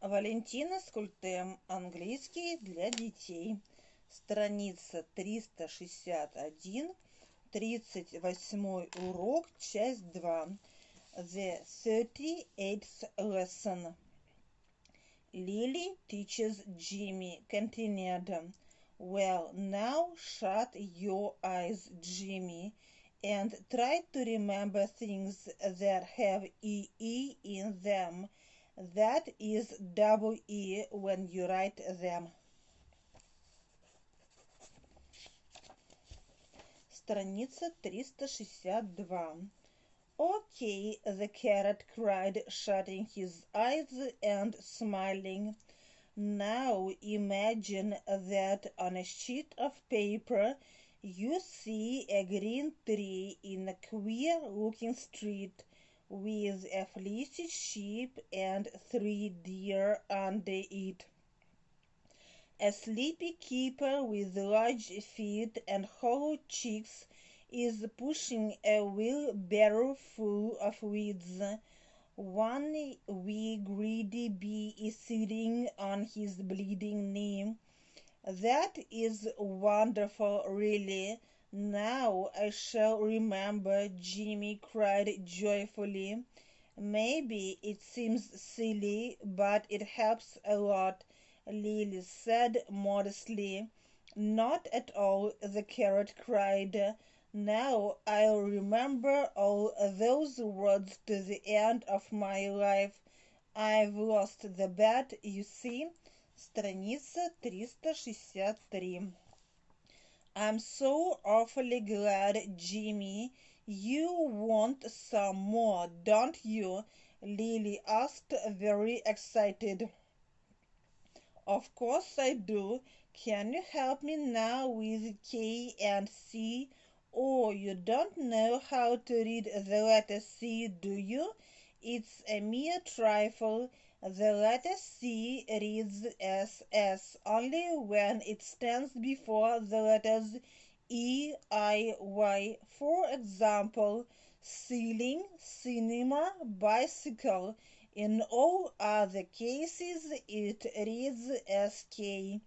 Валентина Скультэ. Английский для детей. Страница 361, 38 урок, часть 2. The 38th lesson. Lily teaches Jimmy, continued. Well, now shut your eyes, Jimmy, and try to remember things that have E in them. That is double E when you write them. Страница 362. Okay, the carrot cried, shutting his eyes and smiling. Now imagine that on a sheet of paper you see a green tree in a queer-looking street with a fleecy sheep and 3 deer under it. A sleepy keeper with large feet and hollow cheeks is pushing a wheelbarrow full of weeds. One wee greedy bee is sitting on his bleeding knee. That is wonderful, really. Now I shall remember, Jimmy cried joyfully. Maybe it seems silly, but it helps a lot, Lily said modestly. Not at all, the carrot cried. Now I'll remember all those words to the end of my life. I've lost the bet, you see. Страница 363. I'm so awfully glad, Jimmy. You want some more, don't you? Lily asked, very excited. Of course I do. Can you help me now with K and C? Oh, you don't know how to read the letter C, do you? It's a mere trifle. The letter C reads as S only when it stands before the letters E, I, Y. For example, ceiling, cinema, bicycle. In all other cases, it reads as K.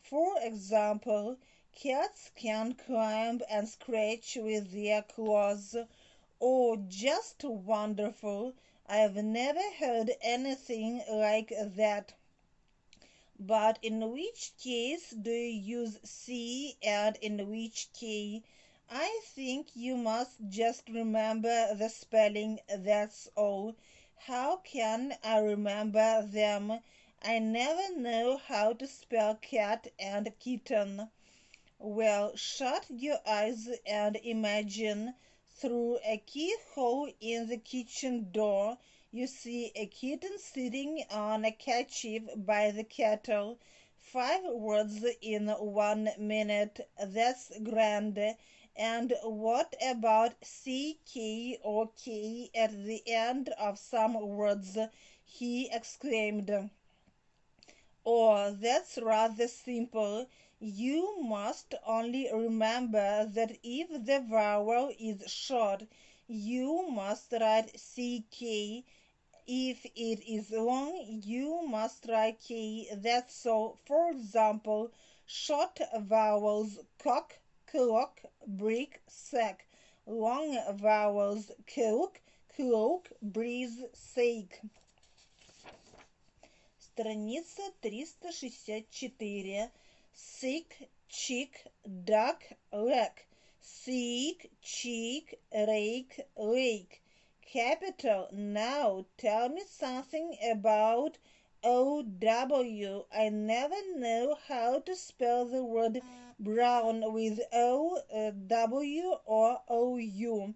For example, cats can climb and scratch with their claws. Oh, just wonderful! I've never heard anything like that. But in which case do you use C and in which K? I think you must just remember the spelling, that's all. How can I remember them? I never know how to spell cat and kitten. Well, shut your eyes and imagine. Through a keyhole in the kitchen door, you see a kitten sitting on a kerchief by the kettle. 5 words in 1 minute. That's grand. And what about CK or K at the end of some words? He exclaimed. Oh, that's rather simple. You must only remember that if the vowel is short, you must write CK. If it is long, you must write K. That's all. For example, short vowels cock, clock, brick, sack. Long vowels coke, cloak, breeze, sake. Страница 364. Sick, chick, duck, leg. Seek, cheek, rake, lake. Capital. Now tell me something about OW. I never know how to spell the word brown with O, W, or OU.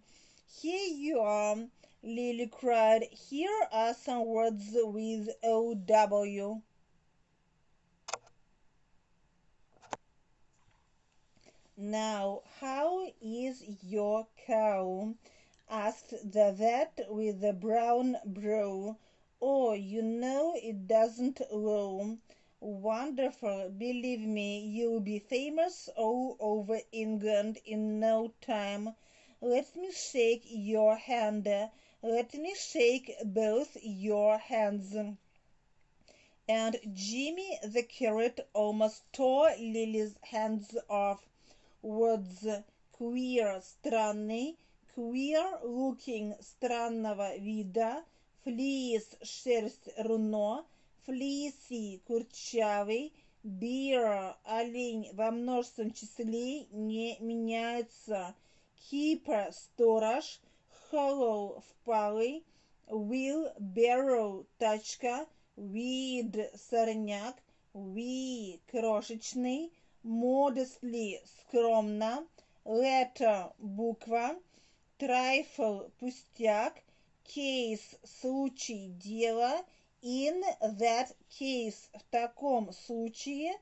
Here you are. Lily cried. Here are some words with OW. Now, how is your cow? Asked the vet with the brown brow. Oh, you know it doesn't low. Wonderful. Believe me, you'll be famous all over England in no time. Let me shake your hand. Let me shake both your hands. and Jimmy the carrot almost tore Lily's hands off. Words queer, странный, queer-looking, странного вида, fleece, шерсть, руно, fleecy, курчавый, bear, олень во множественном числе не меняется, keeper, сторож, hollow, впалый, wheelbarrow, тачка, weed, сорняк, wee, крошечный, modestly, скромно, letter, буква, trifle, пустяк, case, случай, дело, in that case, в таком случае,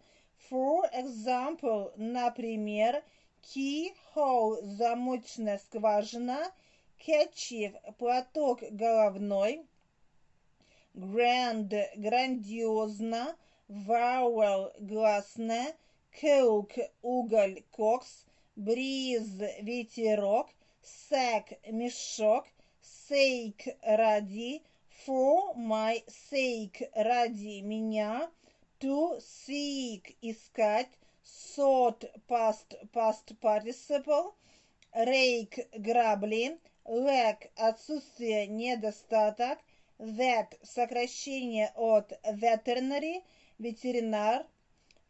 for example, например, keyhole, замочная скважина, kerchief, платок головной, grand, грандиозно, vowel, гласная, coke, уголь, кокс, breeze, ветерок, sack, мешок, sake, ради, for my sake, ради меня, to seek, искать, sought, past participle, rake, грабли, lack, отсутствие, недостаток, that, сокращение от veterinary, ветеринар,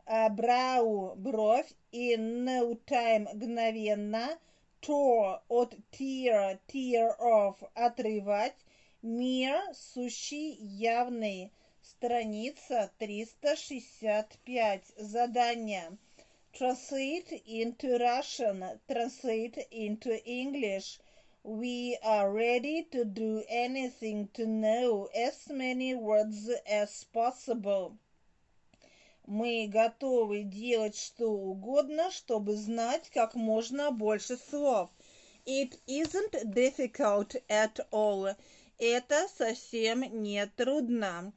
brow, бровь, in no time, мгновенно, tore, от tear, tear off, отрывать, mere, сущий, явный. Страница 365. Задание. Translate into Russian. Translate into English. We are ready to do anything to know as many words as possible. Мы готовы делать что угодно, чтобы знать как можно больше слов. It isn't difficult at all. Это совсем не трудно.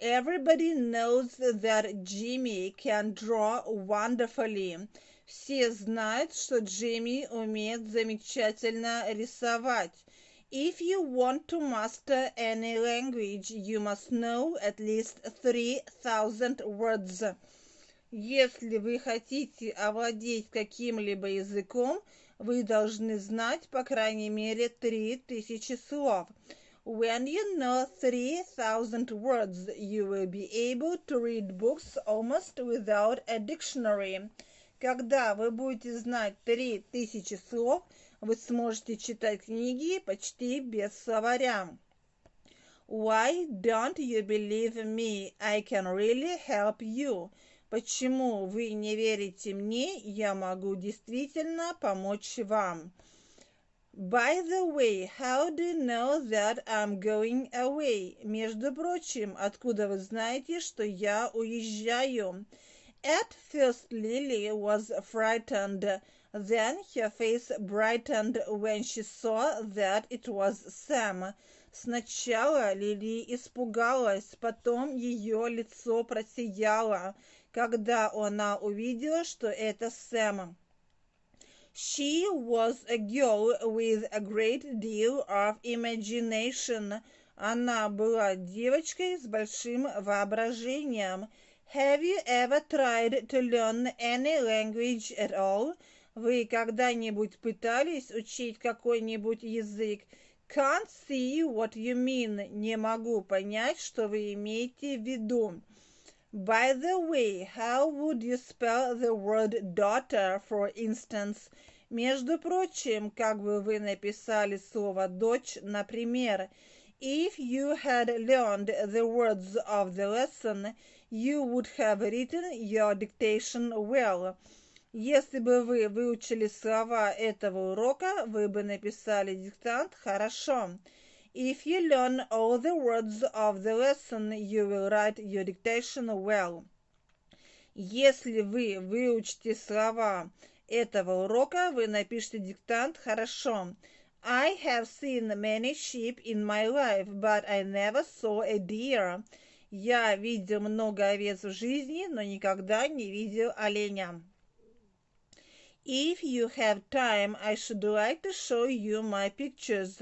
Everybody knows that Jimmy can draw wonderfully. Все знают, что Джимми умеет замечательно рисовать. If you want to master any language, you must know at least 3,000 words. Если вы хотите овладеть каким-либо языком, вы должны знать по крайней мере 3000 слов. When you know 3,000 words, you will be able to read books almost without a dictionary. Когда вы будете знать 3000 слов, вы сможете читать книги почти без словаря. Why don't you believe me? I can really help you. Почему вы не верите мне? Я могу действительно помочь вам. By the way, how do you know that I'm going away? Между прочим, откуда вы знаете, что я уезжаю? At first, Lily was frightened. Then her face brightened when she saw that it was Sam. Сначала Лили испугалась, потом ее лицо просияло, когда она увидела, что это Сэм. She was a girl with a great deal of imagination. Она была девочкой с большим воображением. Have you ever tried to learn any language at all? Вы когда-нибудь пытались учить какой-нибудь язык? Can't see what you mean. Не могу понять, что вы имеете в виду. By the way, how would you spell the word daughter, for instance? Между прочим, как бы вы написали слово «дочь», например? If you had learned the words of the lesson, you would have written your dictation well. Если бы вы выучили слова этого урока, вы бы написали диктант хорошо. If you learn all the words of the lesson, you will write your dictation well. Если вы выучите слова этого урока, вы напишите диктант хорошо. I have seen many sheep in my life, but I never saw a deer. Я видел много овец в жизни, но никогда не видел оленя. If you have time, I should like to show you my pictures.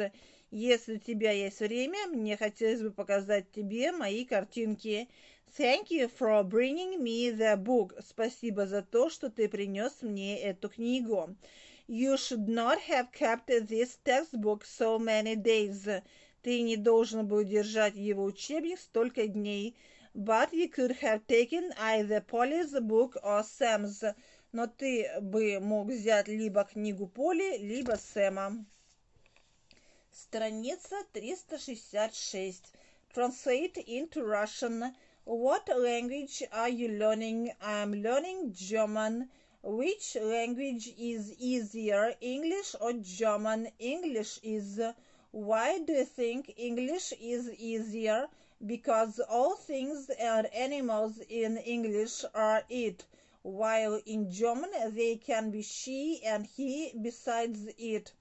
Если у тебя есть время, мне хотелось бы показать тебе мои картинки. Thank you for bringing me the book. Спасибо за то, что ты принес мне эту книгу. You should not have kept this textbook so many days. Ты не должен был держать его учебник столько дней. But you could have taken either Polly's book or Sam's. Но ты бы мог взять либо книгу Поли, либо Сэма. Страница 366. Translate into Russian. What language are you learning? I'm learning German. Which language is easier, English or German? English is. Why do you think English is easier? Because all things and animals in English are it, while in German they can be she and he besides it.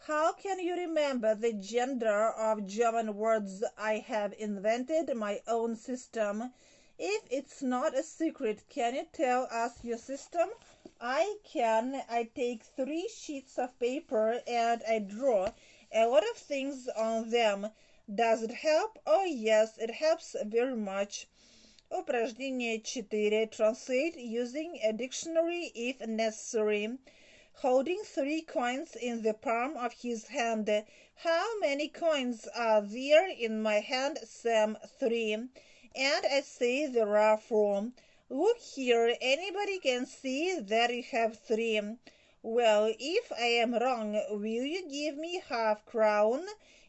How can you remember the gender of German words? I have invented my own system. If it's not a secret, can you tell us your system? I can. I take 3 sheets of paper and I draw a lot of things on them. Does it help? Oh yes, it helps very much. Упражнение 4. Translate using a dictionary if necessary. Holding 3 coins in the palm of his hand. How many coins are there in my hand, Sam? 3. And I say there are 4. Look here, anybody can see that you have 3. Well, if I am wrong, will you give me half crown?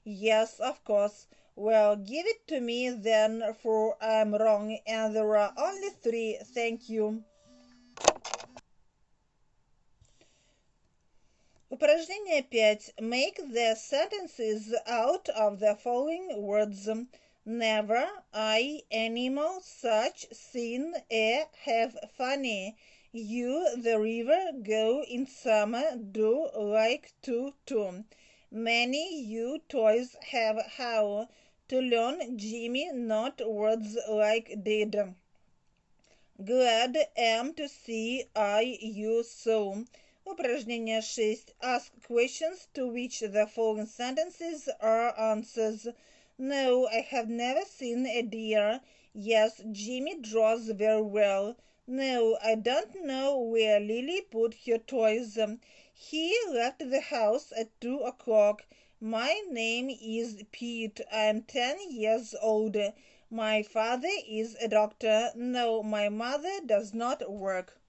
Yes, of course. Well, give it to me then, for I am wrong, and there are only 3. Thank you. Упражнение 5. Make the sentences out of the following words. Never, I, animal, such, seen, have, funny. You, the river, go in summer, do, like, to. Many, you, toys, have, how. To learn, Jimmy, not words like did. Glad, am, to see, I, you, so. Упражнение 6. Ask questions to which the following sentences are answers. No, I have never seen a deer. Yes, Jimmy draws very well. No, I don't know where Lily put her toys. He left the house at 2 o'clock. My name is Pete. I'm 10 years old. My father is a doctor. No, my mother does not work.